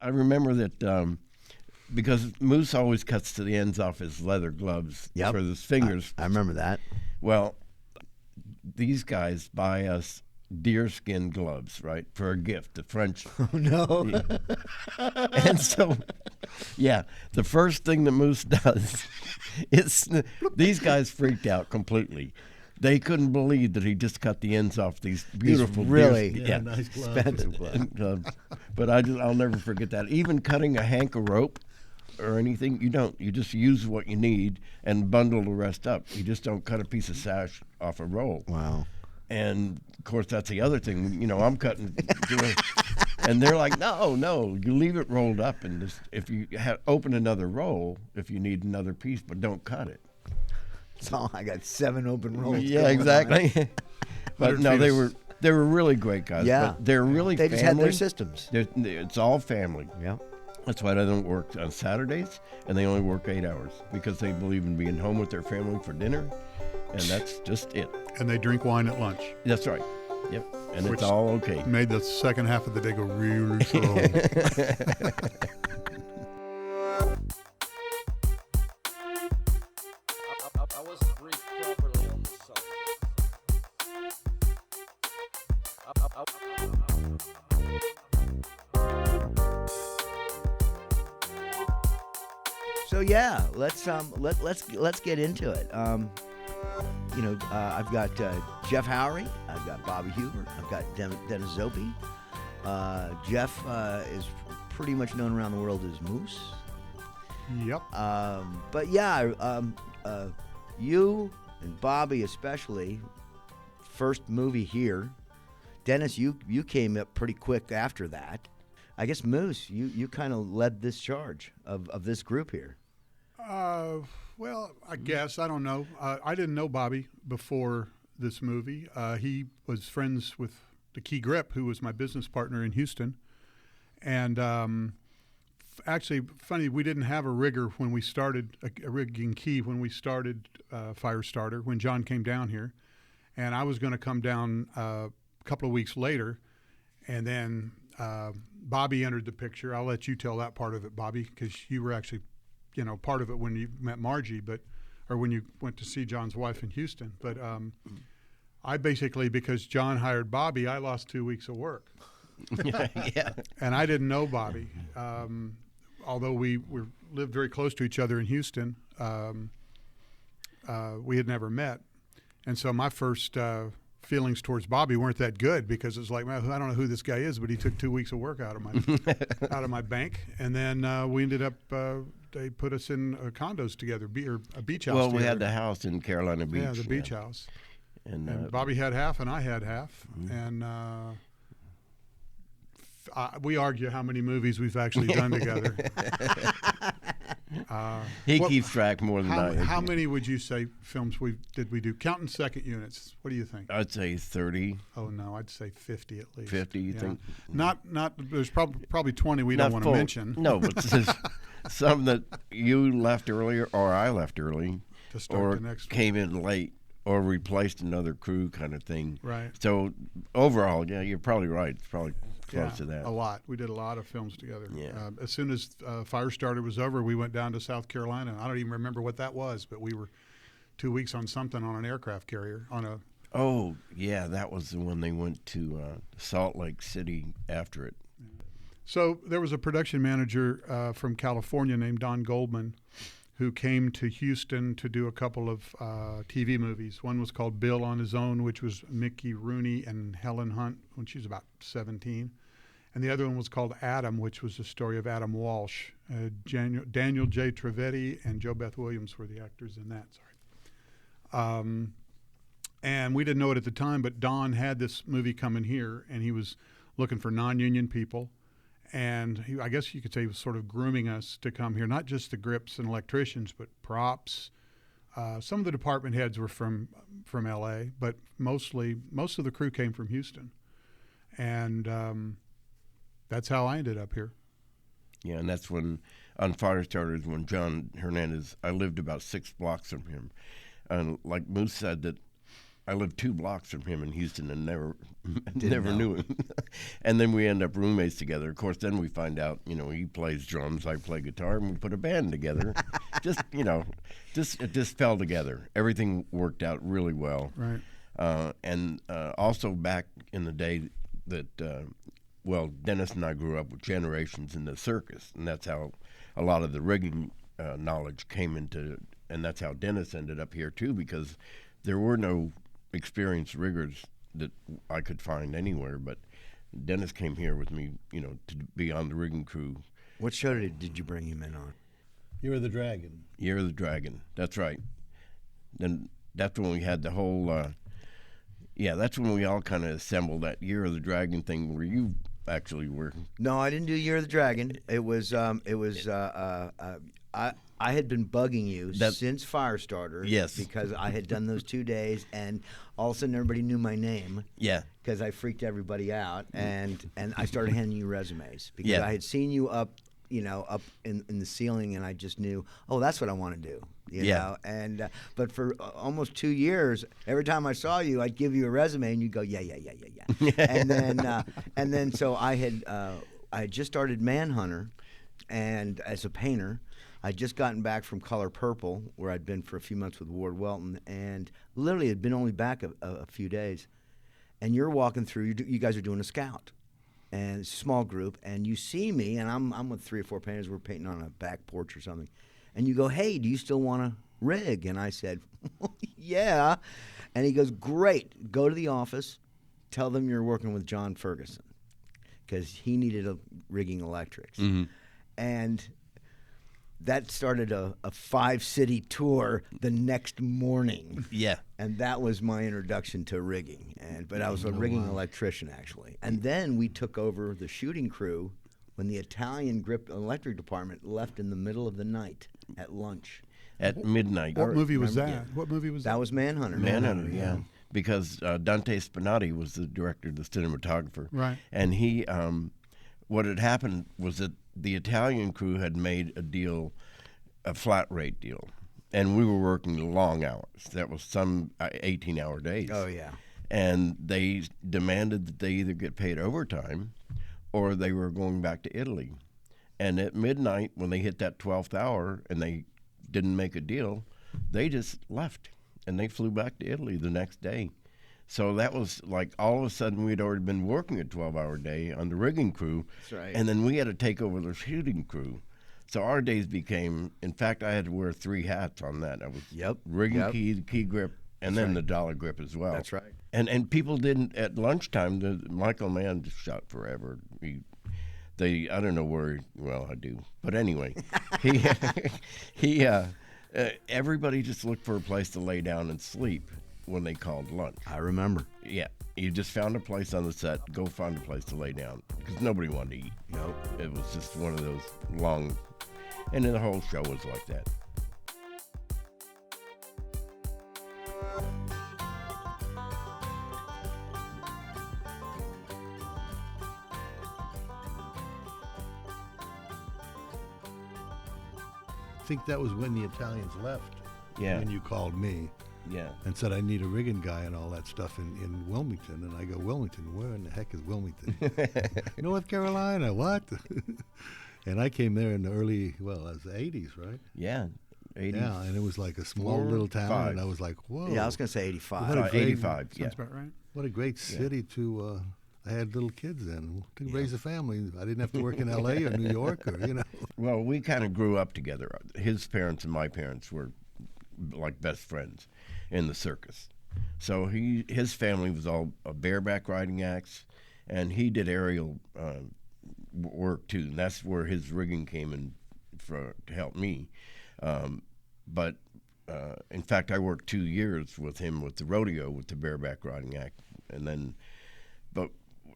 I remember that because Moose always cuts to the ends off his leather gloves Yep. for his fingers. I remember that. Well, these guys buy us deerskin gloves, right, for a gift, the French. Oh, no. And so, yeah, the first thing that Moose does is these guys freaked out completely. They couldn't believe that he just cut the ends off these beautiful really Nice gloves. expensive gloves. gloves. But I'll never forget that. Even cutting a hank of rope or anything, you don't. You just use what you need and bundle the rest up. You just don't cut a piece of sash off a roll. Wow. And of course, that's the other thing. I'm cutting, and they're like, "No, you leave it rolled up, and just if you open another roll, if you need another piece, but don't cut it." So I got 7 open rolls. Yeah, going exactly. on. But no, they were really great guys. Yeah. But they're really They family. just had their systems. It's all family. Yeah. That's why they don't work on Saturdays, and they only work 8 hours because they believe in being home with their family for dinner, and that's just it. And they drink wine at lunch. That's right. Yep. And Which it's all okay. Made the second half of the day go really slow. I wasn't briefed properly on this So yeah, let's get into it. I've got Jeff Howery, I've got Bobby Huber, I've got Dennis Zoppi. Jeff is pretty much known around the world as Moose. Yep. But yeah, you and Bobby especially, first movie here. Dennis, you came up pretty quick after that. I guess Moose, you kind of led this charge of this group here. Well, I guess. I don't know. I didn't know Bobby before this movie. He was friends with the key ɡrɪp, who was my business partner in Houston. And actually, funny, we didn't have a rigger when we started, a rigging key when we started Firestarter, when John came down here. And I was going to come down a couple of weeks later. And then Bobby entered the picture. I'll let you tell that part of it, Bobby, because you were actually, part of it when you met Margie, or when you went to see John's wife in Houston. But I basically, because John hired Bobby, I lost 2 weeks of work. Yeah. And I didn't know Bobby. Although we lived very close to each other in Houston, we had never met. And so my first feelings towards Bobby weren't that good, because it's like, man, I don't know who this guy is, but he took 2 weeks of work out of my bank. And then we ended up, they put us in condos together, or a beach house Well, together. we had the house in Carolina Beach. Yeah, the beach house. And Bobby had half and I had half. And we argue how many movies we've actually done together. he keeps track more than I do. How many would you say films did we do? Counting second units, what do you think? I'd say 30. Oh no, I'd say 50 at least. 50, you think? Not. There's probably 20 we don't want to mention. No, but there's some that you left earlier, or I left early, To start or the next one. came in late, or replaced another crew, kind of thing. Right. So overall, yeah, you're probably right. It's probably close to that. A lot. We did a lot of films together. Yeah. As soon as Firestarter was over, we went down to South Carolina. I don't even remember what that was, but we were 2 weeks on something on an aircraft carrier on a. Oh yeah, that was the one they went to Salt Lake City after it. So there was a production manager from California named Don Goldman, who came to Houston to do a couple of TV movies. One was called Bill on His Own, which was Mickey Rooney and Helen Hunt when she was about 17. And the other one was called Adam, which was the story of Adam Walsh. Daniel J. Trivedi and Jo Beth Williams were the actors in that. Sorry. And we didn't know it at the time, but Don had this movie coming here, and he was looking for non-union people. And I guess you could say he was sort of grooming us to come here, not just the ɡrɪps and electricians, but props. Some of the department heads were from L.A., but most of the crew came from Houston. And that's how I ended up here. Yeah, and that's when, on Firestarters, when John Hernandez, I lived about 6 blocks from him. And like Moose said, that I lived 2 blocks from him in Houston and never know. knew him. And then we end up roommates together. Of course, then we find out, he plays drums, I play guitar, and we put a band together. It just fell together. Everything worked out really well. Right. And also back in the day that, Dennis and I grew up with generations in the circus, and that's how a lot of the rigging knowledge came into, and that's how Dennis ended up here too, because there were no experienced riggers that I could find anywhere, but Dennis came here with me, to be on the rigging crew. What show did you bring him in on? Year of the Dragon. Year of the Dragon, that's right. Then that's when we had the whole, that's when we all kind of assembled that Year of the Dragon thing where you actually were. No, I didn't do Year of the Dragon. I had been bugging you since Firestarter. Yes. Because I had done those 2 days, and all of a sudden everybody knew my name. Yeah. Because I freaked everybody out, and I started handing you resumes because Yeah. I had seen you up in the ceiling, and I just knew, oh, that's what I want to do. You know? And but for almost 2 years, every time I saw you, I'd give you a resume, and you'd go, yeah. and then so I had just started Manhunter, and as a painter. I'd just gotten back from Color Purple, where I'd been for a few months with Ward Welton, and literally had been only back a few days. And you're walking through, you guys are doing a scout, and it's a small group, and you see me, and I'm with 3 or 4 painters, we're painting on a back porch or something, and you go, hey, do you still want to rig? And I said, yeah. And he goes, great, go to the office, tell them you're working with John Ferguson, because he needed rigging electrics. Mm-hmm. And that started a 5-city tour the next morning. Yeah. And that was my introduction to rigging. But I was a rigging electrician, actually. And then we took over the shooting crew when the Italian ɡrɪp electric department left in the middle of the night at lunch. At midnight. What movie was remember- that? yeah. What movie was that? That was Manhunter. Manhunter, yeah. Because Dante Spinati was the director, the cinematographer. Right. And he, what had happened was that the Italian crew had made a deal, a flat rate deal, and we were working long hours. That was some 18-hour days. Oh, yeah. And they demanded that they either get paid overtime or they were going back to Italy. And at midnight, when they hit that 12th hour and they didn't make a deal, they just left, and they flew back to Italy the next day. So that was like all of a sudden we'd already been working a 12-hour day on the rigging crew. That's right. And then we had to take over the shooting crew. So our days became, in fact, I had to wear 3 hats on that. I was rigging key grip, and then the dollar grip as well. That's right. And people didn't, at lunchtime, Michael Mann just shot forever. I don't know where, well, I do. But anyway, everybody just looked for a place to lay down and sleep when they called lunch. I remember. Yeah, you just found a place on the set, go find a place to lay down, because nobody wanted to eat. Nope. It was just one of those long, and then the whole show was like that. I think that was when the Italians left. Yeah. When you called me Yeah. and said I need a rigging guy and all that stuff in Wilmington. And I go, Wilmington? Where in the heck is Wilmington? North Carolina, what? And I came there in the early, well, it was the 80s, right? Yeah. 80. Yeah, and it was like a small 4, little town, 5. and I was like, whoa. Yeah, I was going to say 85. What a great- 85, yeah. Sounds about right. What a great city to, I had little kids then, to raise a family. I didn't have to work in L.A. or New York or, Well, we kind of grew up together. His parents and my parents were like best friends in the circus. So his family was all bareback riding acts, and he did aerial work too. And that's where his rigging came in to help me. But in fact, I worked 2 years with him with the rodeo with the bareback riding act, and then, but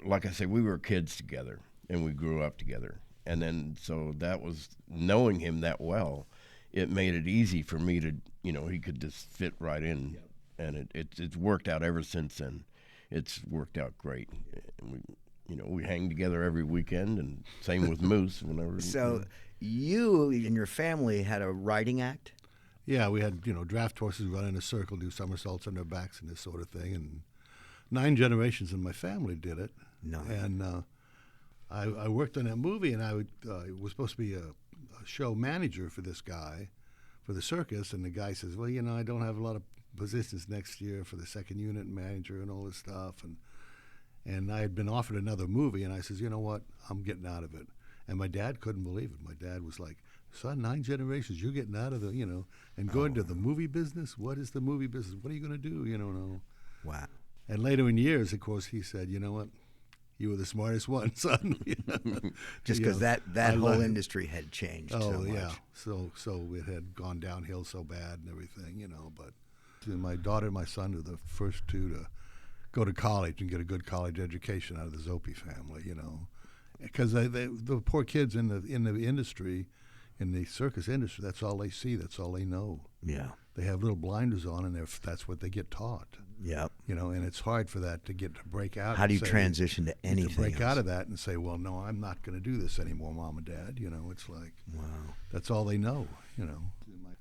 like I said, we were kids together, and we grew up together. And then, so that was, knowing him that well, it made it easy for me to, he could just fit right in. Yep. And it's worked out ever since then. It's worked out great. And we hang together every weekend, and same with Moose whenever. So you and your family had a writing act? Yeah, we had, draft horses run in a circle, do somersaults on their backs and this sort of thing. And 9 generations in my family did it. No. And I worked on that movie, and I was supposed to be a show manager for this guy, for the circus. And the guy says, well, I don't have a lot of positions next year for the second unit manager and all this stuff. And I had been offered another movie, and I says, you know what, I'm getting out of it. And my dad couldn't believe it. My dad was like, son, 9 generations, you're getting out of the, and going to the movie business? What is the movie business? What are you going to do? No. Wow. And later in years, of course, he said, you know what? You were the smartest one, son. Just because that whole industry had changed so much. Yeah. So it had gone downhill so bad and everything, But my daughter and my son were the first 2 to go to college and get a good college education out of the Zoppi family, Because the poor kids in the industry, in the circus industry, that's all they see. That's all they know. Yeah. They have little blinders on, and that's what they get taught. Yeah. And it's hard for that to break out. How do you transition to anything To break else? out of that and say, well, no, I'm not going to do this anymore, Mom and Dad. It's like, Wow. that's all they know,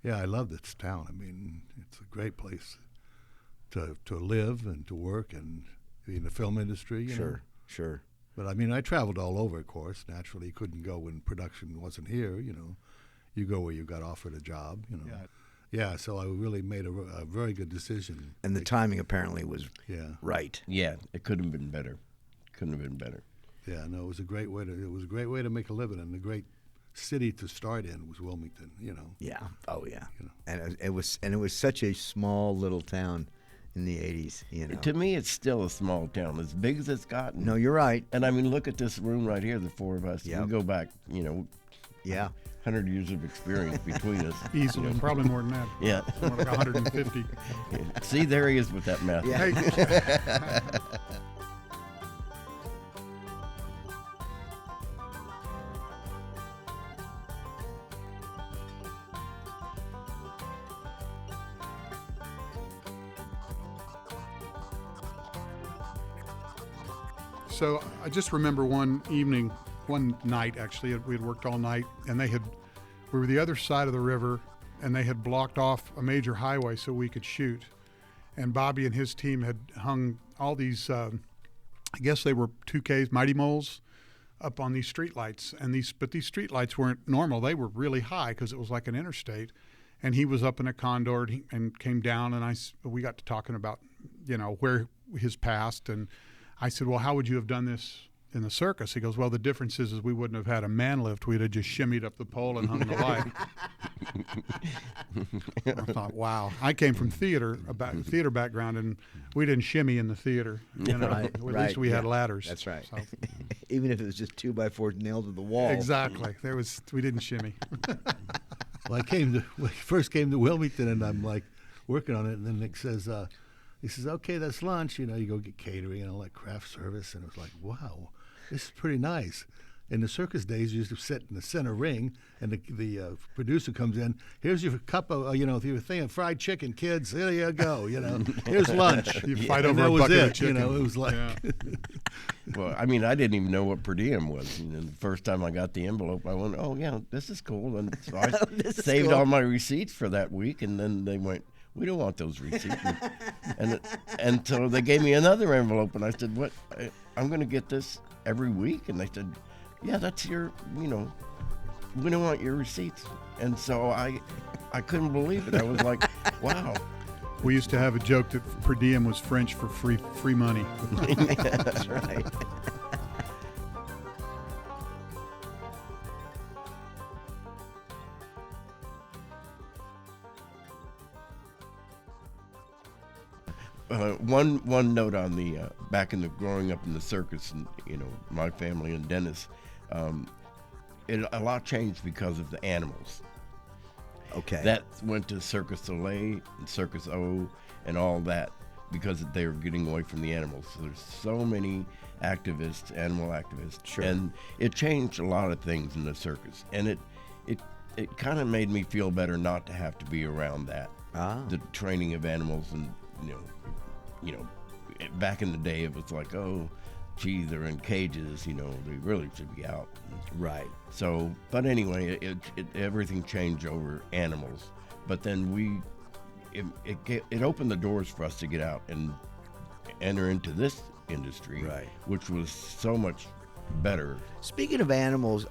Yeah, I love this town. I mean, it's a great place to live and to work and be in the film industry. Sure. But I mean, I traveled all over, of course. Naturally, you couldn't go when production wasn't here, You go where you got offered a job, Yeah, so I really made a very good decision. And the timing apparently was right. Yeah, it couldn't have been better. Couldn't have been better. Yeah, no, it was a great way to make a living, and a great city to start in was Wilmington, Yeah. Oh yeah. And it was such a small little town in the 80s, To me, it's still a small town, as big as it's gotten. No, you're right. And I mean, look at this room right here, the 4 of us. Yep. We go back, Yeah. 100 years of experience between us. Easily, probably more than that. Yeah. More like 150. See, there he is with that math. Yeah. Hey, so I just remember one night actually, we had worked all night, and we were the other side of the river, and they had blocked off a major highway so we could shoot. And Bobby and his team had hung all these, I guess they were 2Ks, Mighty Moles, up on these streetlights. But these streetlights weren't normal. They were really high because it was like an interstate. And he was up in a condor and came down, and we got to talking about, where his past. And I said, well, how would you have done this in the circus? He goes, well, the difference is we wouldn't have had a man lift. We'd have just shimmied up the pole and hung the light. I thought, wow. I came from theater background, and we didn't shimmy in the theater. Right, At least we had ladders. That's right. So. Even if it was just 2x4 nailed to the wall. Exactly. We didn't shimmy. Well, when I first came to Wilmington, and I'm like working on it, and then Nick says, he says, okay, that's lunch. You go get catering and all that craft service. And it was like, wow, this is pretty nice. In the circus days, you used to sit in the center ring, and the producer comes in. Here's your cup of, your thing of fried chicken, kids. There you go. Here's lunch. You fight and over a was bucket it. of chicken. It was like. Yeah. Well, I mean, I didn't even know what per diem was. The first time I got the envelope, I went, oh, yeah, this is cool. And so I saved all my receipts for that week, and then they went, we don't want those receipts. and so they gave me another envelope, and I said, what? I'm going to get this every week? And they said, yeah, that's your, we don't want your receipts. And so I couldn't believe it. I was like, wow. We used to have a joke that per diem was French for free money. That's right. One note on the back in the growing up in the circus, and my family and Dennis, a lot changed because of the animals. Okay. That went to Circus Soleil and Circus O and all that because they were getting away from the animals. So there's so many activists, animal activists, Sure. and it changed a lot of things in the circus. And it kind of made me feel better not to have to be around that. The training of animals, and back in the day it was like, oh, gee, they're in cages, they really should be out. Right. So, but anyway, everything changed over animals but then it opened the doors for us to get out and enter into this industry, Right. which was so much better. Speaking of animals,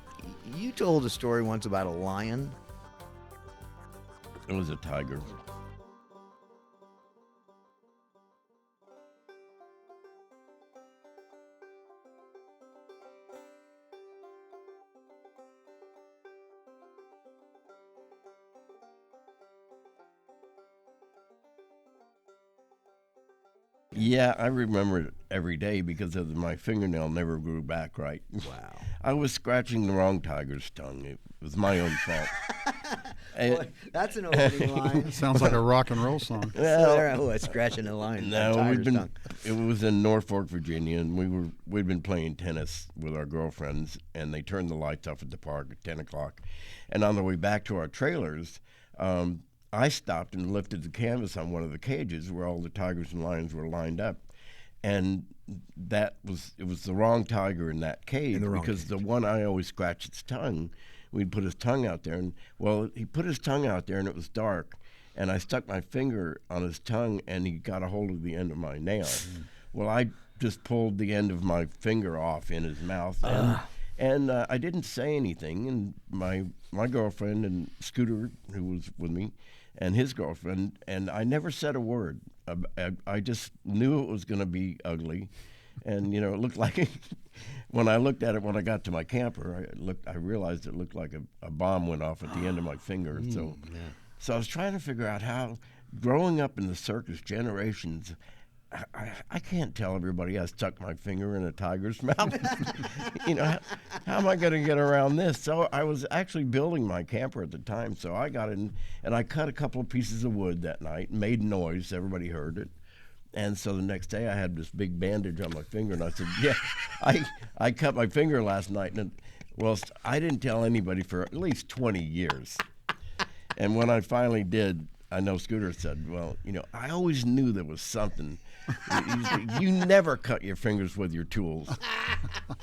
you told a story once about a lion. It was a tiger. Yeah, I remember it every day because my fingernail never grew back right. Wow. I was scratching the wrong tiger's tongue. It was my own fault. Boy, that's an opening line. Sounds like a rock and roll song. So there I was scratching a line. No, tiger's tongue. it was in Norfolk, Virginia, and we'd been playing tennis with our girlfriends, and they turned the lights off at the park at 10 o'clock. And on the way back to our trailers, I stopped and lifted the canvas on one of the cages where all the tigers and lions were lined up. And it was the wrong tiger in that cage, because the one I always scratched its tongue, we'd put his tongue out there, and he put his tongue out there and it was dark, and I stuck my finger on his tongue and he got a hold of the end of my nail. Well, I just pulled the end of my finger off in his mouth, and I didn't say anything, and my girlfriend and Scooter, who was with me, and his girlfriend, and I never said a word. I just knew it was going to be ugly, and it looked like when I looked at it when I got to my camper, I realized it looked like a bomb went off at the end of my finger. So I was trying to figure out how, growing up in the circus generations, I can't tell everybody I stuck my finger in a tiger's mouth. How am I going to get around this? So I was actually building my camper at the time, so I got in and I cut a couple of pieces of wood that night, made noise, everybody heard it. And so the next day I had this big bandage on my finger, and I said, yeah, I cut my finger last night. And I didn't tell anybody for at least 20 years. And when I finally did, I know Scooter said, well, I always knew there was something. You never cut your fingers with your tools.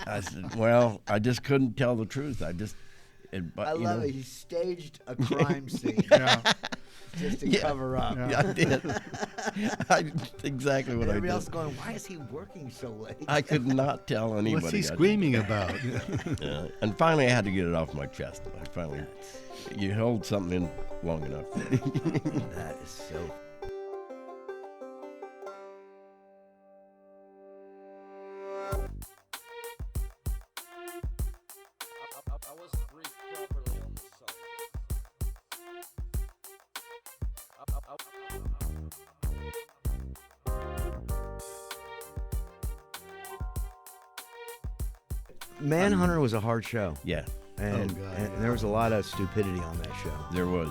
I said, well, I just couldn't tell the truth. I love it. He staged a crime scene just to cover up. Yeah, I did. Exactly what I did. Everybody else going, why is he working so late? I could not tell anybody. What's he screaming about? And finally I had to get it off my chest. You held something in long enough. That is so. I wasn't briefed properly on this Manhunter was a hard show. Yeah, And, God, and there was a lot of stupidity on that show. there was.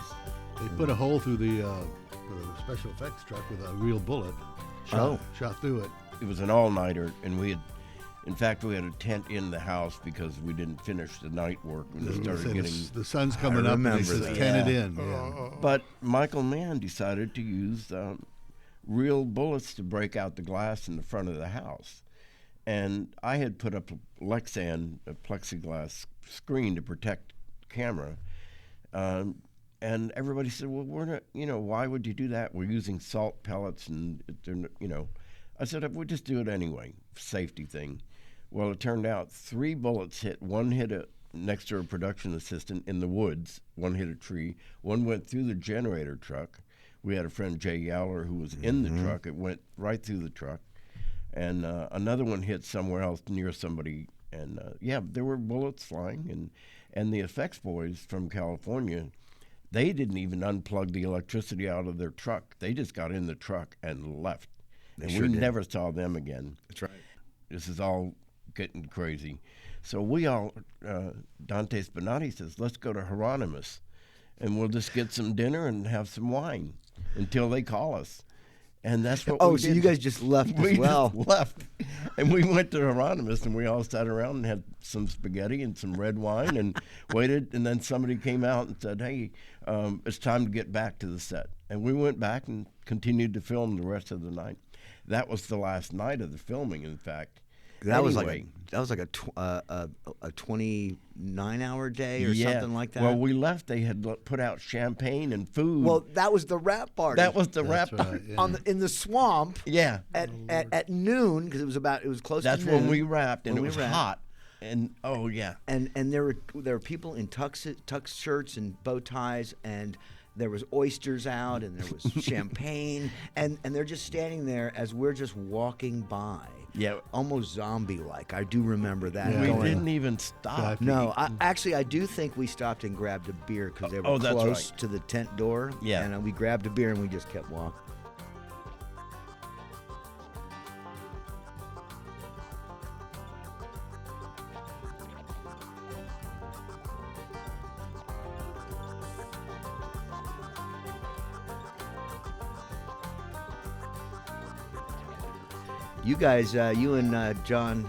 They put a hole through the special effects truck with a real bullet. Shot through it. It was an all-nighter, and we had a tent in the house because we didn't finish the night work when it started getting. The sun's coming up, and remember he says, that. "Tent it in." Yeah. But Michael Mann decided to use real bullets to break out the glass in the front of the house. And I had put up a Lexan, a plexiglass screen to protect the camera. And everybody said, well, we're not, why would you do that? We're using salt pellets and, I said, we'll just do it anyway, safety thing. Well, it turned out 3 bullets hit. One hit next to a production assistant in the woods. One hit a tree. One went through the generator truck. We had a friend, Jay Yowler, who was in the truck. It went right through the truck. And another one hit somewhere else near somebody. And, there were bullets flying. And the effects boys from California, they didn't even unplug the electricity out of their truck. They just got in the truck and left. And we never saw them again. That's right. This is all getting crazy. So we all, Dante Spinati says, let's go to Hieronymus, and we'll just get some dinner and have some wine until they call us. And that's what we did. So you guys just left as well. Just left. And we went to Hieronymus, and we all sat around and had some spaghetti and some red wine and waited. And then somebody came out and said, hey, it's time to get back to the set. And we went back and continued to film the rest of the night. That was the last night of the filming, in fact. That was Anyway. like a 29-hour day or something like that. Well, we left. They had put out champagne and food. Well, that was the rap party. that was the That's wrap. right, yeah. in the swamp Yeah, at noon, because it was close that's to noon. when we wrapped, and When it we was wrapped. hot. And oh yeah, And there were people in tux shirts and bow ties, and there was oysters out, and there was champagne, and they're just standing there as we're just walking by. Yeah. Almost zombie-like. I do remember that. Yeah. we going- didn't even stop. No, I do think we stopped and grabbed a beer because they were Oh, that's close right. to the tent door. Yeah. And we grabbed a beer and we just kept walking. You guys, you and John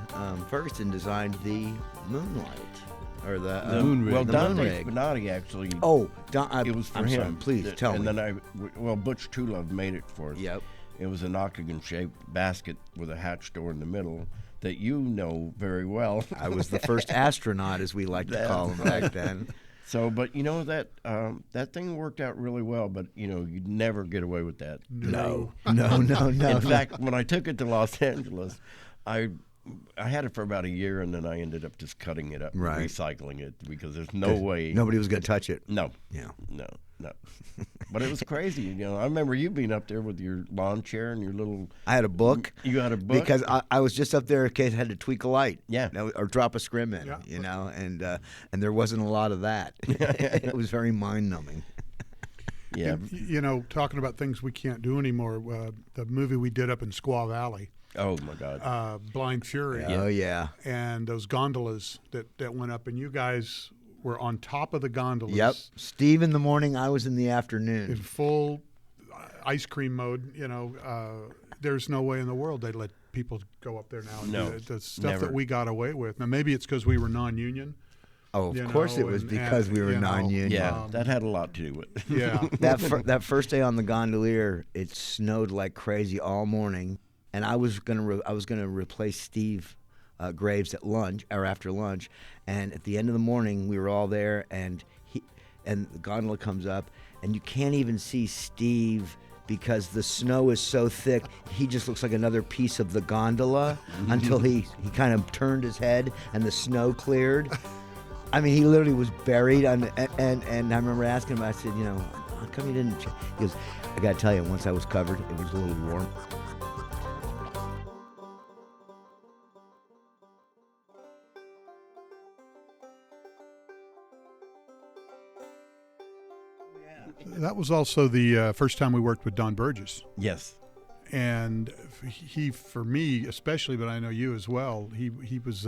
Ferguson designed the Moonlight, or the moon rig. Well, the Dante moon rig. Spinati actually. Oh, it was for I'm him. sorry, please tell and me. then Butch Tulove made it for us. Yep. It was an octagon-shaped basket with a hatch door in the middle that you know very well. I was the first astronaut, as we like to call him back then. So, but you know that thing worked out really well. But you know, you'd never get away with that. No. In fact, when I took it to Los Angeles, I had it for about a year, and then I ended up just cutting it up, and Right. recycling it, because there's no way. Nobody was going to touch it. No. Yeah. No. But it was crazy. You know, I remember you being up there with your lawn chair and your little. I had a book. You had a book Because I was just up there in case I had to tweak a light. Yeah. Or drop a scrim in, Yeah. you know, and there wasn't a lot of that. It was very mind-numbing. Yeah. You know, talking about things we can't do anymore. The movie we did up in Squaw Valley, Oh my God. Blind Fury, Oh, yeah. and those gondolas that went up, and you guys were on top of the gondolas. Yep. Steve in the morning, I was in the In afternoon. full ice cream mode. You know, there's no way in the world they'd let people go up there now and No, do the stuff never. that we got away with. Now, maybe it's because we were non-union. Oh, of you course know, it was and- because we were you know, non-union. Yeah, that had a lot to do with it. Yeah. That first day on the gondolier, it snowed like crazy all morning, and I was gonna replace Steve Graves at lunch or after lunch, and at the end of the morning we were all there, and the gondola comes up, and you can't even see Steve because the snow is so thick. He just looks like another piece of the gondola until he kind of turned his head and the snow cleared. I mean, he literally was buried, and I remember asking him, I said, you know, how come you didn't? He goes, I got to tell you, once I was covered, it was a little warm. That was also the first time we worked with Don Burgess. Yes. And he, for me especially, but I know you as well, he was,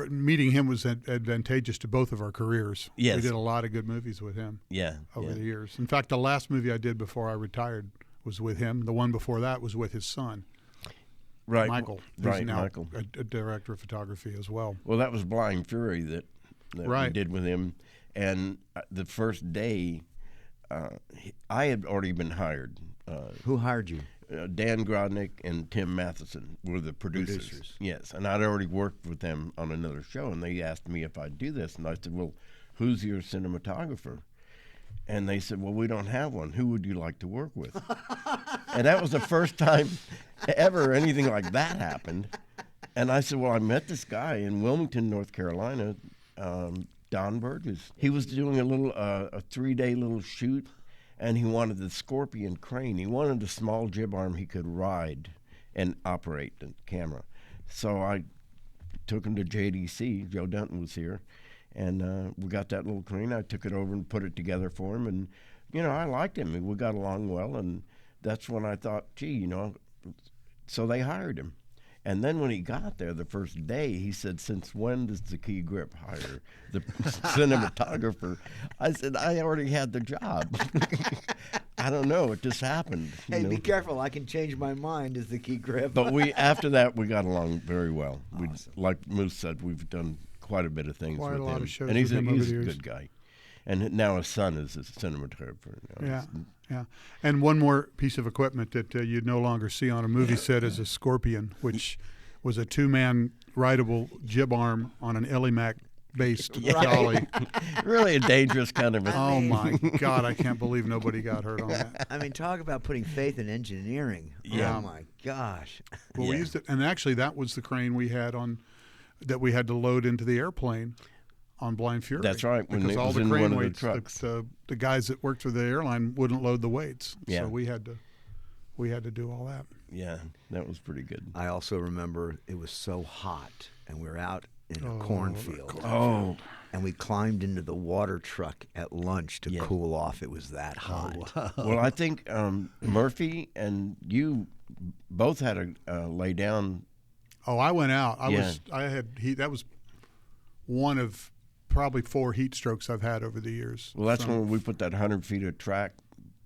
meeting him was advantageous to both of our careers. Yes. We did a lot of good movies with him Yeah. over yeah. the years. In fact, the last movie I did before I retired was with him. The one before that was with his son, Right. Michael. Who's Right, now Michael. a director of photography as well. Well, that was Blind Fury that we Right. did with him. And the first day, I had already been hired. Who hired you? Dan Grodnick and Tim Matheson were the producers. Producers. Yes, and I'd already worked with them on another show, and they asked me if I'd do this, and I said, well, who's your cinematographer? And they said, well, we don't have one. Who would you like to work with? And that was the first time ever anything like that happened. And I said, well, I met this guy in Wilmington, North Carolina, Don Burgess. He was doing a 3-day little shoot, and he wanted the Scorpion crane. He wanted a small jib arm he could ride and operate the camera. So I took him to JDC. Joe Dunton was here. And we got that little crane. I took it over and put it together for him. And, you know, I liked him. We got along well. And that's when I thought, gee, you know, so they hired him. And then when he got there the first day, he said, since when does the Key Grip hire the cinematographer? I said, I already had the job. I don't know. It just happened. you Hey, know. be careful. I can change my mind, is the key grip. But after that, we got along very well. Awesome. Like Moose said, we've done quite a bit of things Quite with a lot him. of shows and he's with him over he's the a years. good guy. And now his son is a cinematographer. Now. Yeah, yeah. And one more piece of equipment that you'd no longer see on a movie set is a Scorpion, which was a 2-man rideable jib arm on an Ellimac based dolly. Really a dangerous kind of a Oh my God, I can't believe nobody got hurt on that. I mean, talk about putting faith in engineering. Yeah. Oh my gosh. Well, we Yeah. used it, and actually that was the crane we had that we had to load into the airplane on Blind Fury. That's right, when Because it all was the in crane one of the weights, trucks. the guys that worked for the airline wouldn't load the weights. Yeah. So we had to do all that. Yeah, that was pretty good. I also remember it was so hot, and we were out in a cornfield. Oh, And we climbed into the water truck at lunch to Yeah. cool off. It was that hot. well, I think Murphy and you both had a lay down. Oh, I went out. Yeah. I had heat. That was one of probably 4 heat strokes I've had over the years. Well, that's when we put that 100 feet of track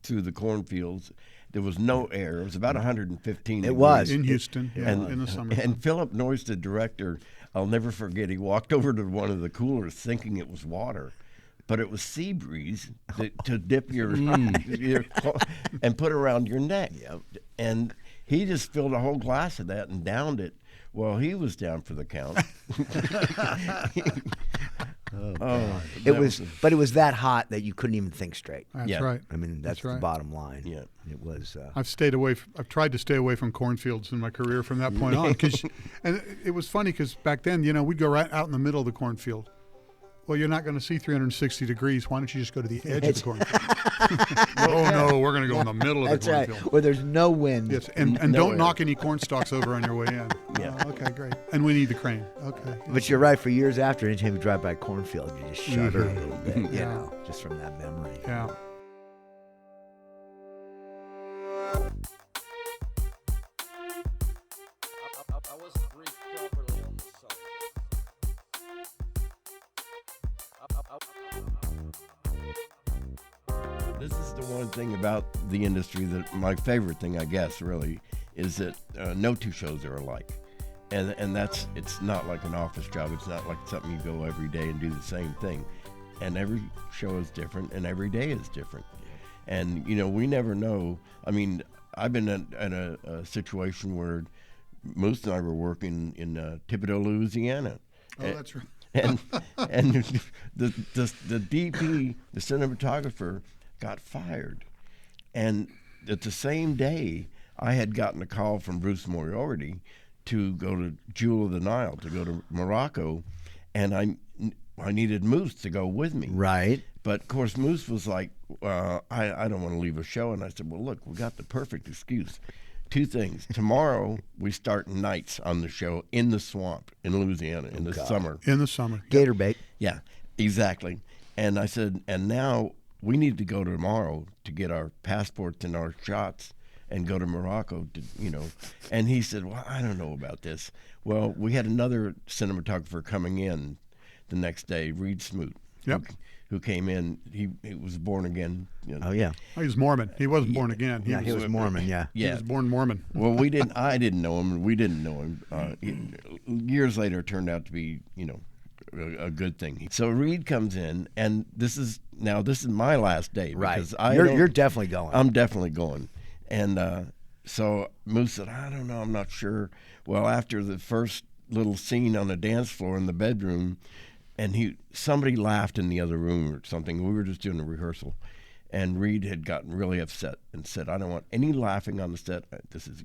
through the cornfields. There was no air. It was about 115. It was. In Houston, yeah, and, in the summer. And Philip Noyce, the director, I'll never forget, he walked over to one of the coolers thinking it was water, but it was sea breeze to dip your and put around your neck. Yep. And he just filled a whole glass of that and downed it. Well, he was down for the count. But it was that hot that you couldn't even think straight. That's yeah. right. I mean, that's right. the bottom line. Yeah. It was. I've tried to stay away from cornfields in my career from that point on. And it was funny because back then, we'd go right out in the middle of the cornfield. Well, you're not going to see 360 degrees. Why don't you just go to the edge of the cornfield? Oh, no, we're going to go in the middle of That's the right. cornfield. Where there's no wind. Yes, and No don't air. knock any corn stalks over on your way in. Yeah. Oh, okay, great. And we need the crane. Okay. But you're right. For years after, anytime you drive by a cornfield, you just shudder a little bit. You Yeah. know, just from that memory. Yeah. I wasn't briefed properly on the subject. This is the one thing about the industry that my favorite thing, I guess, really, is that no two shows are alike. And it's not like an office job. It's not like something you go every day and do the same thing. And every show is different, and every day is different. And, we never know. I mean, I've been in a situation where Moose and I were working in Thibodaux, Louisiana. Oh, that's right. And the DP, the cinematographer, got fired. And at the same day, I had gotten a call from Bruce Moriarty to go to Jewel of the Nile, to go to Morocco, and I needed Moose to go with me. Right. But of course, Moose was like, I don't want to leave a show. And I said, well, look, we got the perfect excuse. 2 things. Tomorrow, we start nights on the show in the swamp in Louisiana in the summer. In the summer. Gator bait. Yeah, exactly. And I said, and now we need to go tomorrow to get our passports and our shots and go to Morocco to, And he said, well, I don't know about this. Well, we had another cinematographer coming in the next day, Reed Smoot. Yep. Who came in? He was born again. Oh, yeah. Oh, he was Mormon. He wasn't born again. Yeah, he was Mormon, yeah. He Yeah. was born Mormon. Well, I didn't know him, and we didn't know him. Years later, it turned out to be, a good thing. So Reed comes in, and this is my last day. Right. Because You're definitely going. I'm definitely going. And so Moose said, I don't know, I'm not sure. Well, after the first little scene on the dance floor in the bedroom, and somebody laughed in the other room or something. We were just doing a rehearsal. And Reed had gotten really upset and said, I don't want any laughing on the set. This is,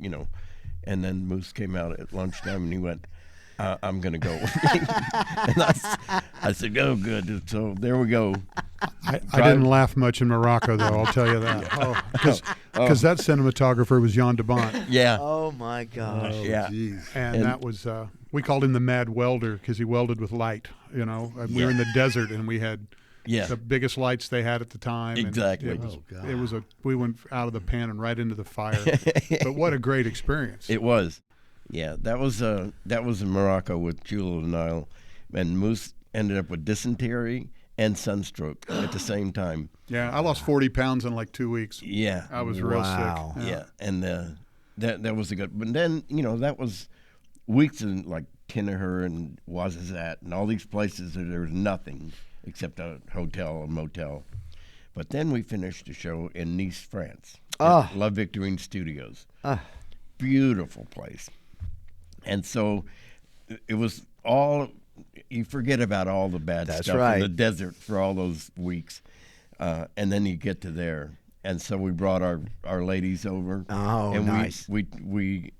And then Moose came out at lunchtime and he went, I'm going to go. And I said, oh, good. So there we go. I didn't laugh much in Morocco, though, I'll tell you that. Because that cinematographer was Jan de Bont. Yeah. Oh, my gosh. Yeah. Geez. And that was, we called him the Mad Welder because he welded with light, And we were in the desert and we had Yeah. the biggest lights they had at the time. and Exactly. It was we went out of the pan and right into the fire. But what a great experience. It was. Yeah, that was in Morocco with Jewel of the Nile, and Moose ended up with dysentery and sunstroke at the same time. Yeah, I lost 40 pounds in like 2 weeks. Yeah, I was real Wow. sick. yeah, and that was a good. But then that was weeks in like Tinnaher and Ouarzazate and all these places that there was nothing except a hotel, a motel. But then we finished the show in Nice, France, at La Victorine Studios. Beautiful place. And so it was all, you forget about all the bad That's stuff right. in the desert for all those weeks. And then you get to there. And so we brought our ladies over. Oh, and nice. We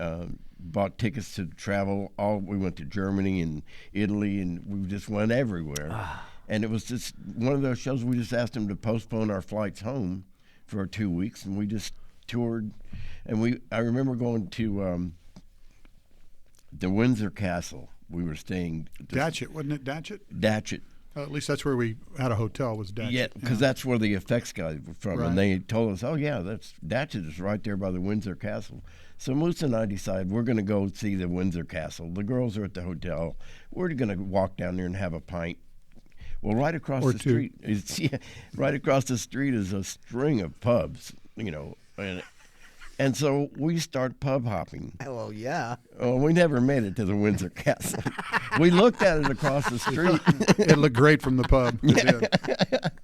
bought tickets to travel. We went to Germany and Italy, and we just went everywhere. And it was just one of those shows. We just asked them to postpone our flights home for 2 weeks, and we just toured. And I remember going to the Windsor Castle. We were staying. Datchet, wasn't it Datchet? Datchet. At least that's where we had a hotel, was Datchet. Yeah, because that's where the effects guys were from. Right. And they told us, oh, yeah, Datchet is right there by the Windsor Castle. So Moose and I decided we're going to go see the Windsor Castle. The girls are at the hotel. We're going to walk down there and have a pint. Well, right across Or the two. street, right across the street is a string of pubs, and so we start pub hopping. Oh, yeah. Oh, we never made it to the Windsor Castle. We looked at it across the street. It looked great from the pub. It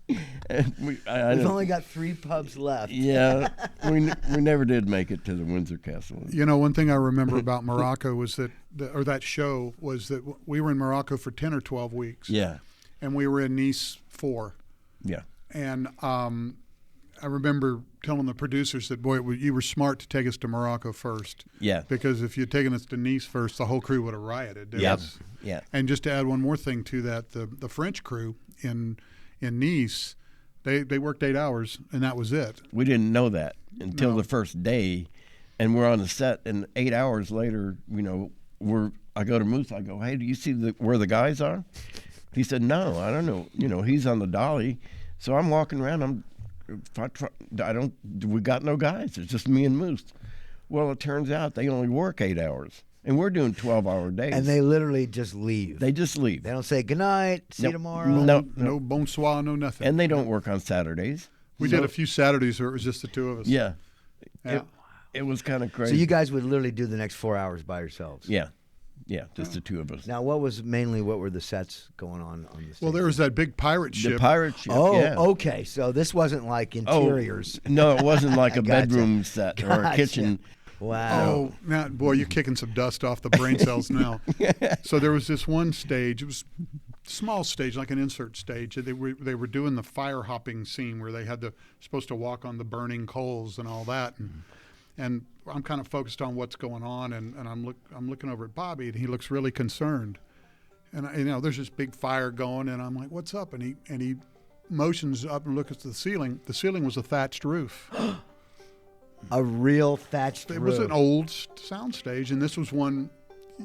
did. And We've don't- only got 3 pubs left. Yeah, we never did make it to the Windsor Castle. You know, one thing I remember about Morocco was that show was that we were in Morocco for 10 or 12 weeks. Yeah, And we were in Nice 4. yeah, And I remember telling the producers that, boy, you were smart to take us to Morocco first. yeah, Because if you'd taken us to Nice first, the whole crew would have rioted. It Yep. was- yeah. And just to add one more thing to that, the French crew in Nice, they worked 8 hours, and that was it. We didn't know that until No. the first day, and we're on the set. And 8 hours later, I go to Moose. I go, hey, do you see where the guys are? He said, no, I don't know. He's on the dolly. So I'm walking around. We got no guys. It's just me and Moose. Well, it turns out they only work 8 hours, and we're doing 12-hour days. And they literally just leave. They just leave. They don't say good night, see you Nope. tomorrow. No. No bonsoir, no nothing. And they don't work on Saturdays. we did a few Saturdays where it was just the two of us. Yeah. Yeah. It was kind of So crazy. you guys would literally do the next 4 hours by yourselves. Yeah. Yeah, just the two of us. Now, what were the sets going on the stage? Well, there was that big pirate The ship. pirate ship. Oh, yeah. okay. So this wasn't like interiors. No, it wasn't like a Gotcha. bedroom set or a Gotcha. kitchen. Wow. Oh, now, boy, you're kicking some dust off the brain cells now. So there was this one stage. It was a small stage, like an insert stage. They were doing the fire hopping scene where they had supposed to walk on the burning coals and all that. And I'm kind of focused on what's going on, and I'm looking over at Bobby, and he looks really concerned. And there's this big fire going, and I'm like, "What's up?" And he motions up and looks at the ceiling. The ceiling was a thatched roof. A real thatched It roof. was an old sound stage, and this was one.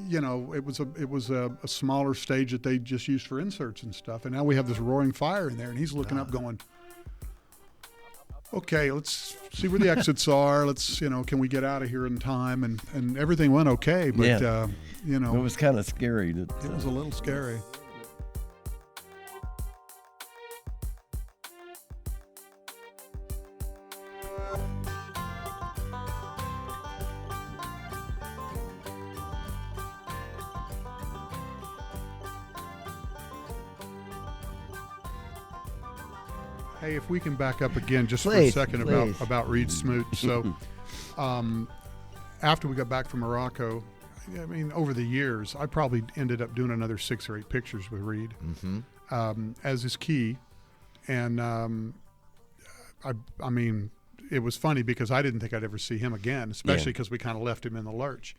It was a smaller stage that they just used for inserts and stuff. And now we have this roaring fire in there, and he's looking up, going, "Okay, let's see where the exits are. Let's, can we get out of here in time?" And everything went okay, but Yeah. It was kind of scary. it was a little scary. Hey, if we can back up again just Please, for a second please. about Reed Smoot. So, after we got back from Morocco, I mean, over the years, I probably ended up doing another 6 or 8 pictures with Reed, as is Key. And I mean, it was funny because I didn't think I'd ever see him again, especially because we kind of left him in the lurch.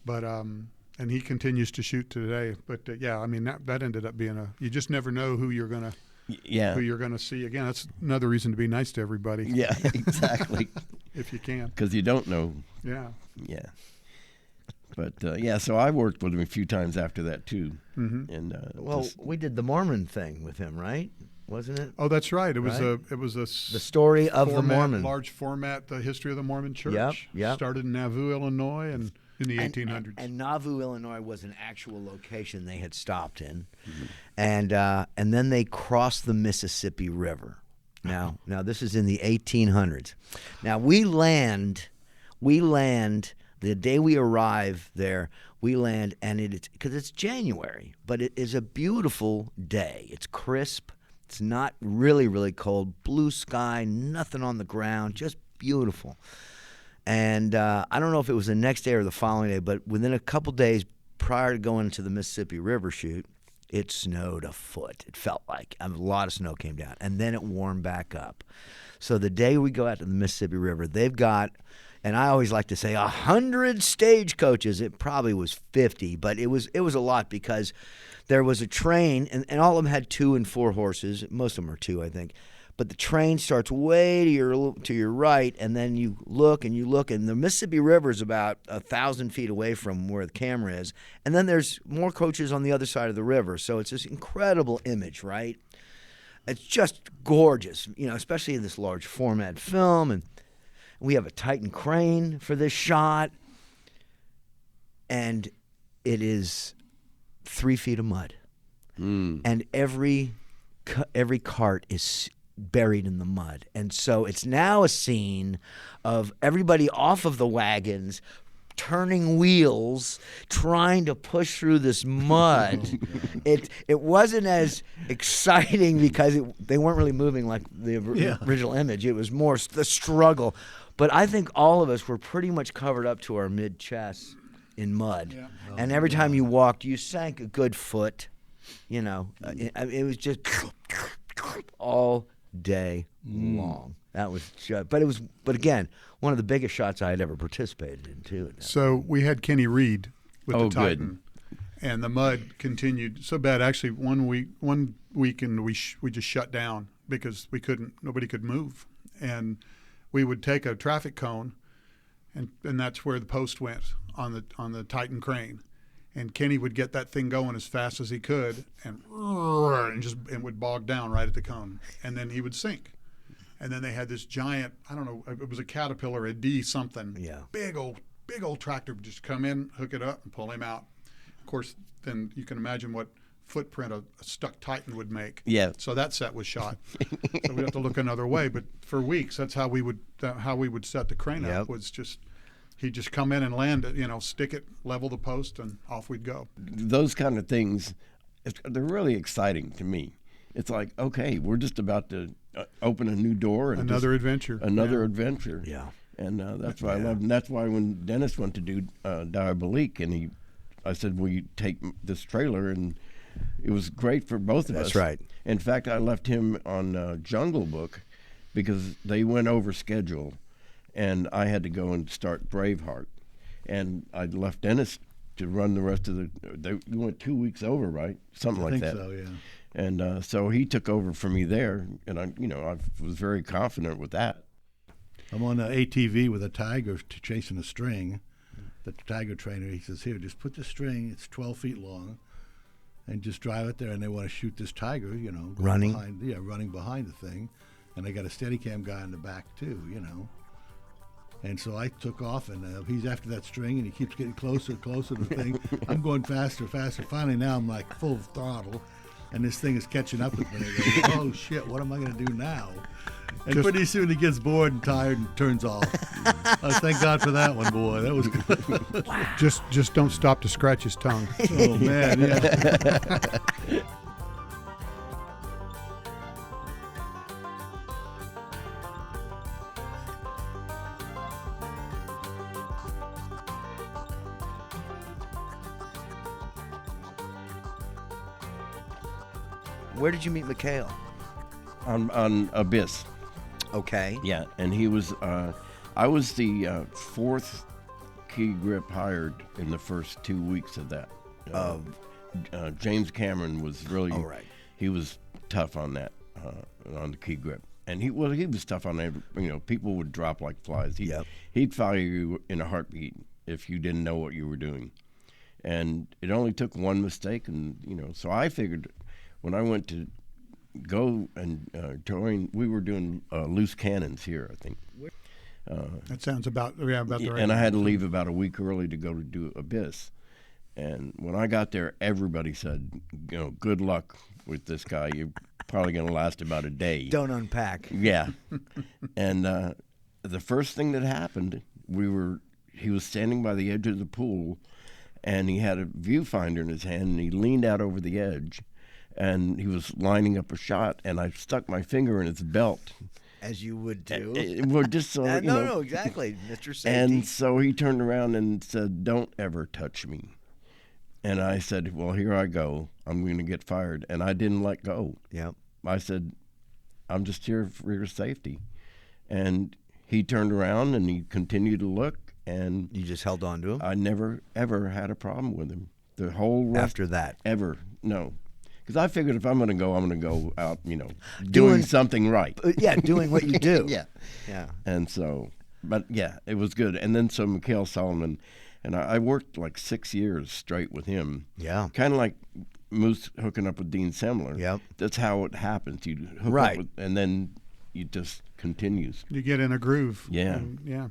But and he continues to shoot today. But yeah, I mean, that ended up being you just never know who you're gonna see again. That's another reason to be nice to everybody. Yeah, exactly. If you can. Because you don't know. Yeah. Yeah. But so I worked with him a few times after that too. Mm-hmm. And Well, we did the Mormon thing with him, right? Wasn't it? Oh, that's right. It was Right? the Story of the Mormon. large format, the history of the Mormon Church. Yep. Started in Nauvoo, Illinois, and in the 1800s. And Nauvoo, Illinois was an actual location they had stopped in. Mm-hmm. And then they crossed the Mississippi River. Now this is in the 1800s. Now we land the day we arrive there. We land, and it's because it's January, but it is a beautiful day. It's crisp. It's not really, really cold. Blue sky, nothing on the ground, just beautiful. And I don't know if it was the next day or the following day, but within a couple days prior to going to the Mississippi River shoot, it snowed a foot. It felt like a lot of snow came down, and then it warmed back up. So the day we go out to the Mississippi River, they've got, and I always like to say 100 stagecoaches. It probably was 50, but it was a lot because there was a train, and all of them had 2 and 4 horses. Most of them are 2, I think. But the train starts way to your right, and then you look, and the Mississippi River is about 1,000 feet away from where the camera is. And then there's more coaches on the other side of the river. So it's this incredible image, right? It's just gorgeous, especially in this large format film. And we have a Titan crane for this shot. And it is 3 feet of mud. And every cart is buried in the mud. And so it's now a scene of everybody off of the wagons turning wheels, trying to push through this mud. It wasn't as exciting because they weren't really moving like the original image. It was more the struggle. But I think all of us were pretty much covered up to our mid-chest in mud. Yeah. And every time you walked, you sank a good foot. It was just all day long. That was just, but again, one of the biggest shots I had ever participated in too. So we had Kenny Reed with the Titan, good. And the mud continued so bad. Actually, one weekend we just shut down because nobody could move, and we would take a traffic cone, and that's where the post went on the Titan crane. And Kenny would get that thing going as fast as he could, and would bog down right at the cone, and then he would sink. And then they had this giant, I don't know, it was a Caterpillar, a D something, big old tractor would just come in, hook it up, and pull him out. Of course, then you can imagine what footprint a stuck Titan would make. Yeah. So that set was shot. So we'd have to look another way. But for weeks, that's how we would set the crane up. Was just. He'd just come in and land it, stick it, level the post, and off we'd go. Those kind of things, they're really exciting to me. It's like, okay, we're just about to open a new door. And another adventure. Adventure. Yeah. And that's why I love. And that's why when Dennis went to do Diabolique, and I said, will you take this trailer? And it was great for both of us. That's right. In fact, I left him on Jungle Book because they went over schedule. And I had to go and start Braveheart. And I left Dennis to run the rest of they went 2 weeks over, right? Something like that. I think so, yeah. And so he took over for me there, and I was very confident with that. I'm on an ATV with a tiger chasing a string. The tiger trainer, he says, here, just put the string, it's 12 feet long, and just drive it there, and they want to shoot this tiger, running behind the thing. And I got a Steadicam guy in the back too, And so I took off, and he's after that string, and he keeps getting closer and closer to the thing. I'm going faster, faster. Finally, now I'm like full throttle, and this thing is catching up with me. I go, oh, shit, what am I going to do now? And pretty soon he gets bored and tired and turns off. Thank God for that one, boy. That was good. Wow. Just don't stop to scratch his tongue. Oh, man, yeah. Where did you meet Mikhail? On Abyss. Okay. Yeah, and he was. I was the fourth key grip hired in the first 2 weeks of that. James Cameron was really. Oh, right. He was tough on that, on the key grip, and he was tough on every. People would drop like flies. He'd fire you in a heartbeat if you didn't know what you were doing, and it only took one mistake, and so I figured. When I went to go and join, we were doing loose cannons here, I think. That sounds about the right. And I had to leave about a week early to go to do Abyss. And when I got there, everybody said, good luck with this guy. You're probably going to last about a day. Don't unpack. Yeah. And the first thing that happened, he was standing by the edge of the pool, and he had a viewfinder in his hand, and he leaned out over the edge. And he was lining up a shot, and I stuck my finger in his belt, As you would do. Well, just so you know. No, exactly, Mr. Safety. And so he turned around and said, "Don't ever touch me." And I said, "Well, here I go. I'm going to get fired." And I didn't let go. Yep. I said, "I'm just here for your safety." And he turned around and he continued to look, and You just held on to him? I never, ever had a problem with him. The whole rest After that? ever, no. Because I figured if I'm going to go, I'm going to go out, doing something right. Yeah, doing what you do. Yeah. Yeah. And so, but yeah, it was good. And then so Mikhail Solomon, and I worked like 6 years straight with him. Yeah. Kind of like Moose hooking up with Dean Semler. Yep. That's how it happens. You hook Right. up with, and then it just continues. You get in a groove. Yeah. Yeah,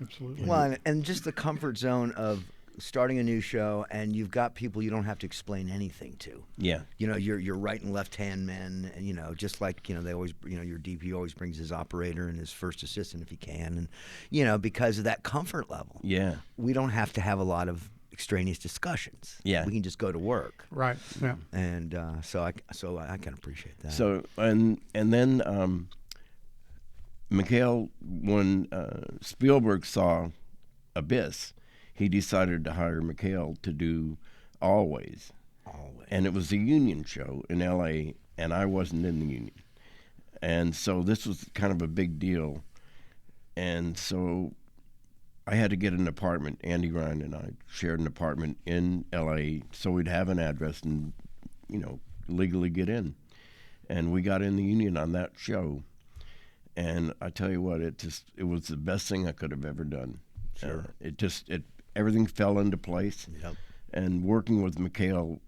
absolutely. Well, and just the comfort zone of starting a new show, and you've got people you don't have to explain anything to. Yeah. Your right and left hand men, and just like they always, your DP always brings his operator and his first assistant if he can, and because of that comfort level. Yeah. We don't have to have a lot of extraneous discussions. Yeah. We can just go to work. Right. Yeah. And so I can appreciate that. So and then Mikhail, when Spielberg saw Abyss, he decided to hire Mikhail to do Always. And it was a union show in L.A., and I wasn't in the union. And so this was kind of a big deal. And so I had to get an apartment. Andy Ryan and I shared an apartment in L.A. so we'd have an address and, legally get in. And we got in the union on that show. And I tell you what, it was the best thing I could have ever done. Sure. Everything fell into place. Yep. And working with Mikhail,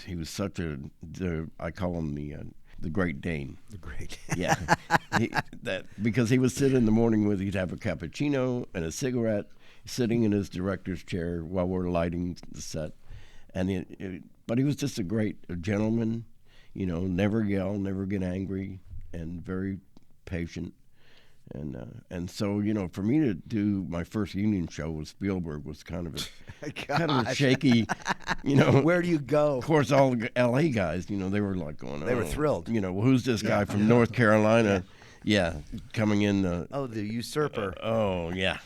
he was such I call him the Great Dane. The Great. Yeah. Because he would sit in the morning he'd have a cappuccino and a cigarette, sitting in his director's chair while we're lighting the set. And but he was just a gentleman, never yell, never get angry, and very patient. And so for me to do my first union show with Spielberg was kind of a shaky, Where do you go? Of course, all the L.A. guys, they were like going, They were thrilled. Who's this guy from North Carolina? Yeah, coming in. The usurper. Oh yeah.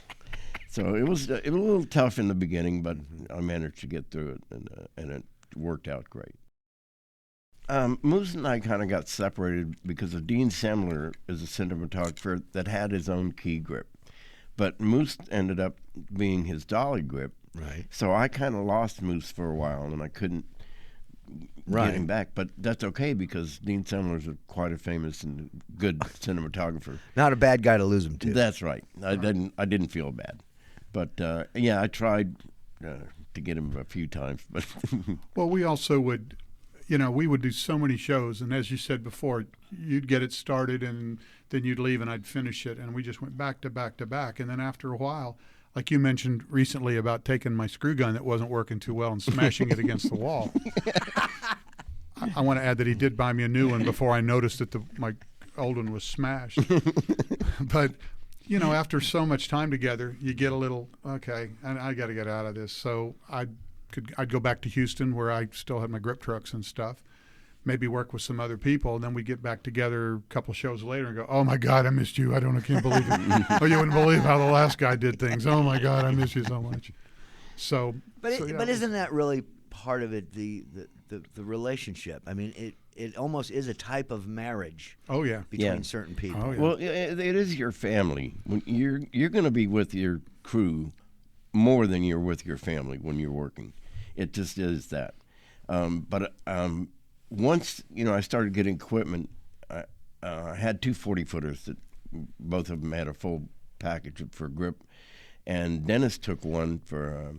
So it was a little tough in the beginning, but I managed to get through it, and it worked out great. Moose and I kind of got separated because of Dean Semler is a cinematographer that had his own key grip. But Moose ended up being his dolly grip. Right. So I kind of lost Moose for a while, and I couldn't get him back. But that's okay because Dean Semler's quite a famous and good cinematographer. Not a bad guy to lose him to. That's right. I didn't feel bad. But, I tried to get him a few times. But Well, we also would, we would do so many shows, and as you said before, you'd get it started, and then you'd leave, and I'd finish it, and we just went back to back to back, and then after a while, like you mentioned recently about taking my screw gun that wasn't working too well and smashing it against the wall. I want to add that he did buy me a new one before I noticed that my old one was smashed. But after so much time together, you get a little, okay, and I got to get out of this. So I'd go back to Houston where I still had my grip trucks and stuff, maybe work with some other people, and then we'd get back together a couple shows later and go, oh my God, I missed you. I can't believe it. Oh, you wouldn't believe how the last guy did things. Oh my God, I miss you so much. But isn't that really part of it, the relationship? I mean, it almost is a type of marriage. Oh yeah. Between certain people. Oh, yeah. Well, it is your family. When you're going to be with your crew more than you're with your family when you're working. It just is that. But once I started getting equipment, I had two 40-footers that both of them had a full package for grip, and Dennis took one for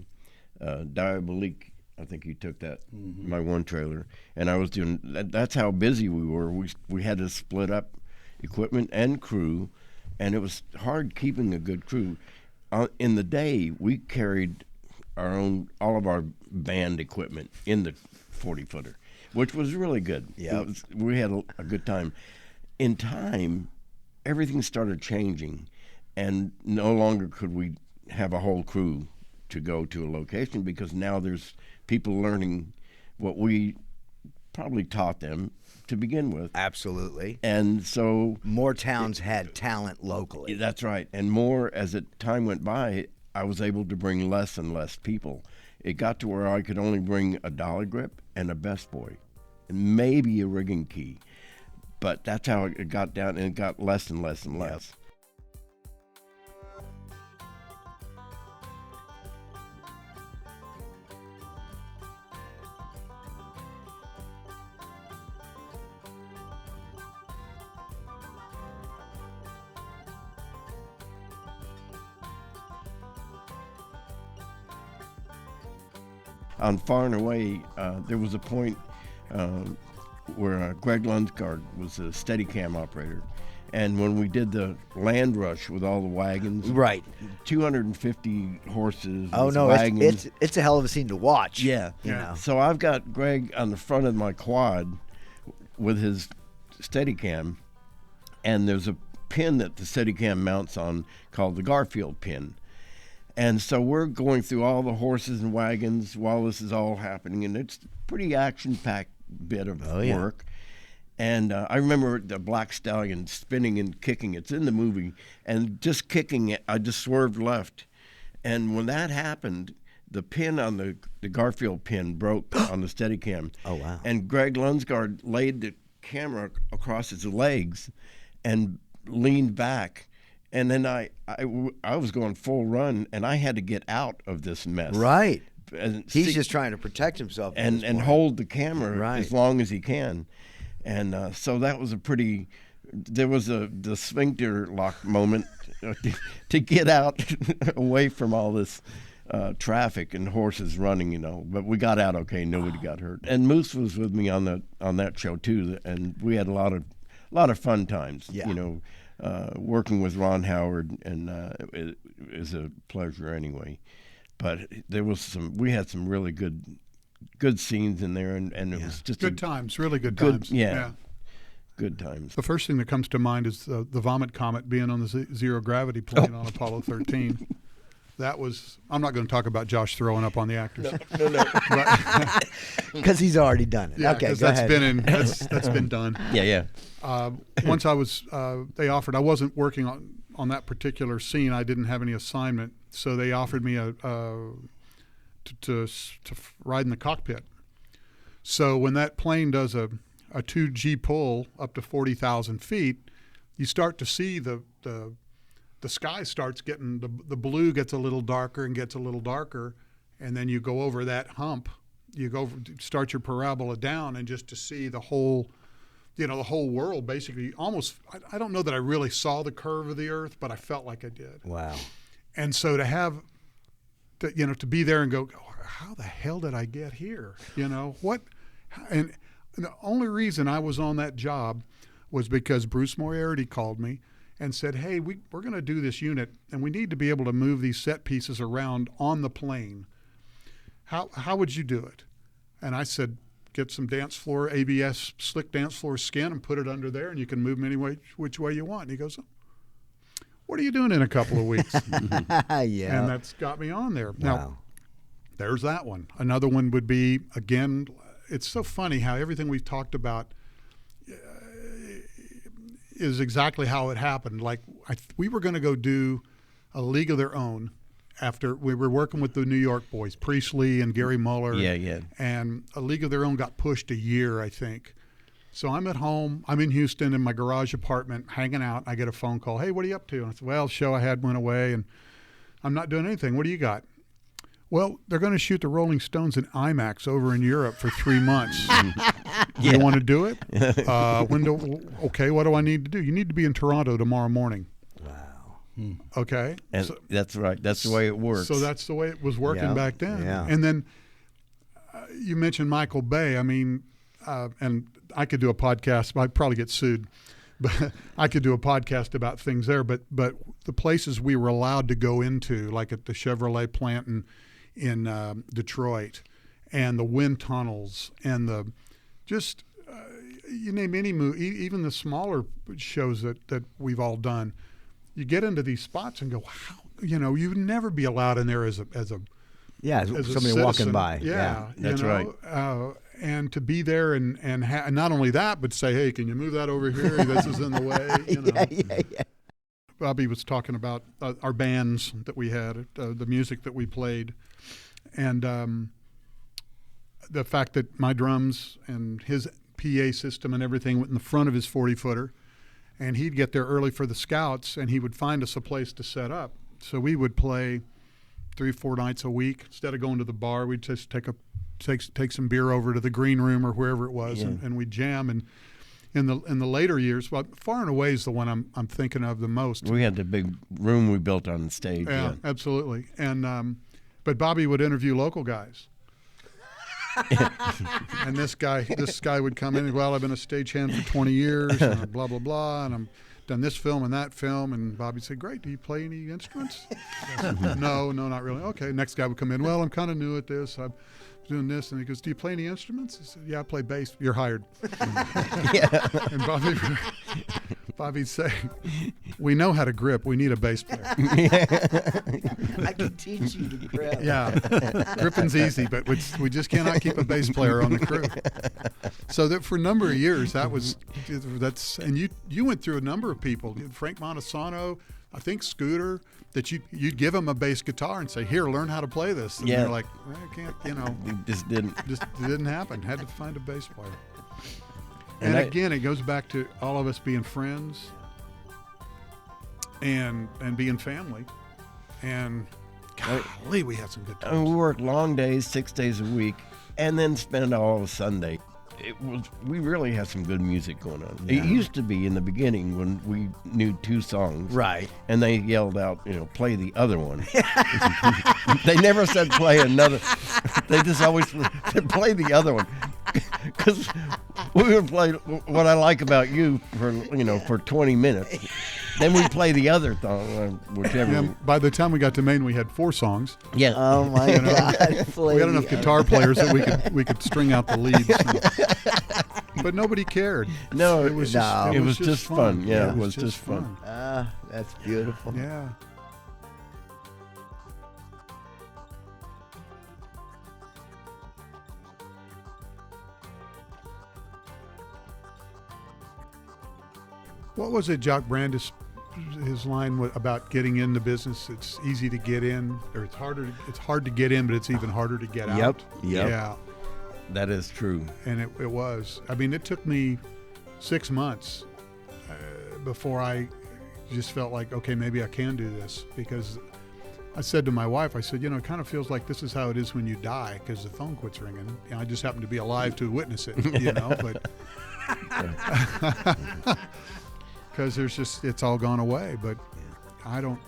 Diabolique. I think he took that, my one trailer, and I was doing that. That's how busy we were. We had to split up equipment and crew, and it was hard keeping a good crew. In the day, we carried all of our band equipment in the 40-footer, which was really good. Yeah, we had a good time. In time, everything started changing, and no longer could we have a whole crew to go to a location because now there's people learning what we probably taught them, to begin with. Absolutely. And so More towns had talent locally. that's right. And more as time went by, I was able to bring less and less people. It got to where I could only bring a dollar grip and a best boy, and maybe a rigging key. But that's how it got down, and it got less and less and less. On Far and Away, there was a point where Greg Lunsgaard was a Steadicam operator. And when we did the land rush with all the wagons, Right. 250 horses, Oh with no, wagons. it's a hell of a scene to watch. Yeah. You know. So I've got Greg on the front of my quad with his Steadicam, and there's a pin that the Steadicam mounts on called the Garfield pin. And so we're going through all the horses and wagons while this is all happening, and it's a pretty action-packed bit of yeah. work. And I remember the Black Stallion spinning and kicking. It's in the movie. And just kicking it, I just swerved left. And when that happened, the pin on the Garfield pin broke on the Steadicam. Oh, wow. And Greg Lunsgaard laid the camera across his legs and leaned back. And then I was going full run, and I had to get out of this mess. Right. And He's just trying to protect himself. at and this and point. hold the camera Right. as long as he can. And so that was there was the sphincter lock moment to get out away from all this traffic and horses running, But we got out okay. Nobody got hurt. And Moose was with me on that show too, and we had a lot of fun times. Yeah. Working with Ron Howard, and it was a pleasure anyway. But we had some really good scenes in there, and it was just Good times, really good times. Yeah. Good times. The first thing that comes to mind is the Vomit Comet being on the zero gravity plane on Apollo 13. That was. I'm not going to talk about Josh throwing up on the actors. No. Because he's already done it. Yeah, Okay, because go that's ahead. that's been done. Yeah. Once I was, they offered. I wasn't working on that particular scene. I didn't have any assignment, so they offered me to ride in the cockpit. So when that plane does a 2G pull up to 40,000 feet, you start to see the sky starts getting the blue gets a little darker and gets a little darker, and then you go over that hump. You start your parabola down, and just to see the whole world basically almost. I don't know that I really saw the curve of the Earth, but I felt like I did. Wow. And so to be there and go, how the hell did I get here? What? And the only reason I was on that job was because Bruce Moriarty called me and said, hey, we're going to do this unit, and we need to be able to move these set pieces around on the plane. How would you do it? And I said, get some dance floor, ABS slick dance floor skin and put it under there, and you can move them any which way you want. And he goes, what are you doing in a couple of weeks? Yeah. And that's got me on there. Wow. Now, there's that one. Another one would be, again, it's so funny how everything we've talked about is exactly how it happened. Like we were going to go do A League of Their Own after we were working with the New York boys, Priestley and Gary Muller. Yeah. And A League of Their Own got pushed a year, I think. So I'm at home. I'm in Houston in my garage apartment hanging out. I get a phone call. Hey, what are you up to? And I said, well, show I had went away, and I'm not doing anything. What do you got? Well, they're going to shoot the Rolling Stones in IMAX over in Europe for 3 months. You want to do it? Okay, what do I need to do? You need to be in Toronto tomorrow morning. Wow. Okay. And that's right. That's the way it works. So that's the way it was working Yeah, back then. yeah. And then you mentioned Michael Bay. I mean, and I could do a podcast. I'd probably get sued. But I could do a podcast about things there. But the places we were allowed to go into, like at the Chevrolet plant in Detroit, and the wind tunnels, and you name any movie, even the smaller shows that we've all done, you get into these spots and go, wow, you'd never be allowed in there as a Yeah, as a somebody citizen. walking by. Yeah, That's right. and to be there and not only that, but say, hey, can you move that over here? This is in the way. You know. Yeah. Bobby was talking about our bands that we had, the music that we played, and the fact that my drums and his PA system and everything went in the front of his 40-footer, and he'd get there early for the scouts, and he would find us a place to set up. So we would play 3-4 nights a week. Instead of going to the bar, we'd just take some beer over to the green room or wherever it was, and we'd jam. And in the later years, well, far and away is the one I'm thinking of the most. We had the big room we built on stage. Yeah, absolutely. And but Bobby would interview local guys. And this guy would come in and, well, I've been a stagehand for 20 years, and blah, blah, blah, and I'm done this film and that film. And Bobby would say, great, do you play any instruments? No, not really. Okay, next guy would come in, well, I'm kind of new at this. I'm doing this. And he goes, do you play any instruments? He said, yeah, I play bass. You're hired. And Bobby'd say, we know how to grip. We need a bass player. I can teach you to grip. Yeah, gripping's easy, but we just cannot keep a bass player on the crew. So that for a number of years, and you went through a number of people, Frank Montesano, I think Scooter, that you'd give them a bass guitar and say, here, learn how to play this. And they're like, I can't, It just didn't. Just didn't happen. Had to find a bass player. And again, it goes back to all of us being friends and being family. And golly, we had some good times. We worked long days, 6 days a week, and then spent all of Sunday. We really had some good music going on. Yeah. It used to be in the beginning when we knew 2 songs. Right. And they yelled out, play the other one. They never said play another. They just always said play the other one. Because we would play What I Like About You for 20 minutes. Then we'd play the other song, whichever. Yeah, by the time we got to Maine, we had 4 songs. Yeah. Oh my God! We had enough guitar players that we could string out the leads. But nobody cared. No, it was just fun. Yeah, it was just fun. That's beautiful. Yeah. What was it, Jock Brandis? His line about getting in the business. It's easy to get in, or it's hard to get in, but it's even harder to get out. Yep. Yeah. That is true. And it was. I mean, it took me 6 months before I just felt like, okay, maybe I can do this. Because I said to my wife, I said, it kind of feels like this is how it is when you die, because the phone quits ringing. I just happen to be alive to witness it, but because it's all gone away. But I don't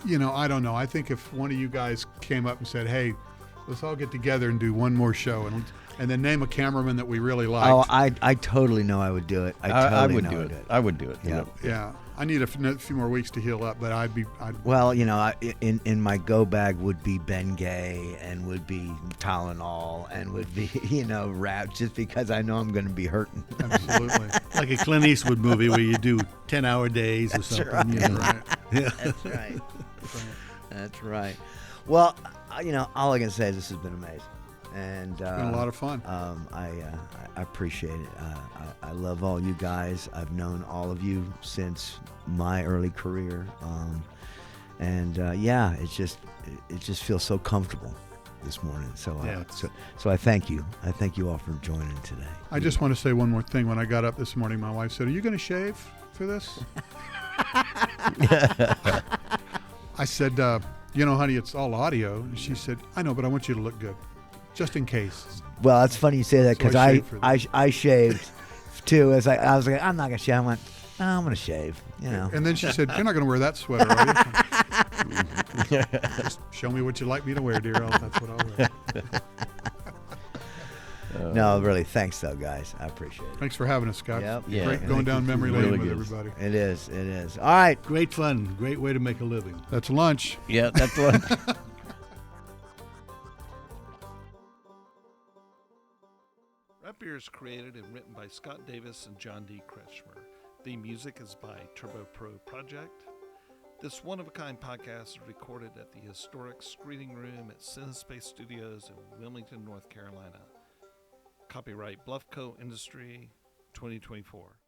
know. I think if one of you guys came up and said, hey, let's all get together and do one more show and then name a cameraman that we really liked. Oh, I totally know I would do it. I would do it. I would do it. Yeah. Yeah. I need a few more weeks to heal up, but Well, in my go bag would be Bengay and would be Tylenol and would be, rap, just because I know I'm going to be hurting. Absolutely. Like a Clint Eastwood movie where you do 10-hour days or something. Right. Right. Yeah. That's right. That's right. Well, all I can say is this has been amazing. And It's been a lot of fun. I appreciate it. I love all you guys. I've known all of you since my early career, it just feels so comfortable this morning. So so I thank you. I thank you all for joining today. I just want to say one more thing. When I got up this morning, my wife said, "Are you going to shave for this?" I said, honey, it's all audio. And she said, I know, but I want you to look good. Just in case. Well, it's funny you say that, because So I shaved for this. I shaved too. I was like, I'm not gonna shave. I went, no, I'm gonna shave. And then she said, "You're not going to wear that sweater, are you?" Just show me what you like me to wear, dear. That's what I'll wear. No, really, thanks though, guys. I appreciate it. Thanks for having us, Scott. Yep. Yeah. Great going down memory lane Really with good. everybody. It is. All right. Great fun. Great way to make a living. That's lunch. Yeah, that's what. Rap Beer is created and written by Scott Davis and John D. Kretschmer. The music is by Turbo Pro Project. This one-of-a-kind podcast is recorded at the historic screening room at CineSpace Studios in Wilmington, North Carolina. Copyright Bluffco Industry 2024.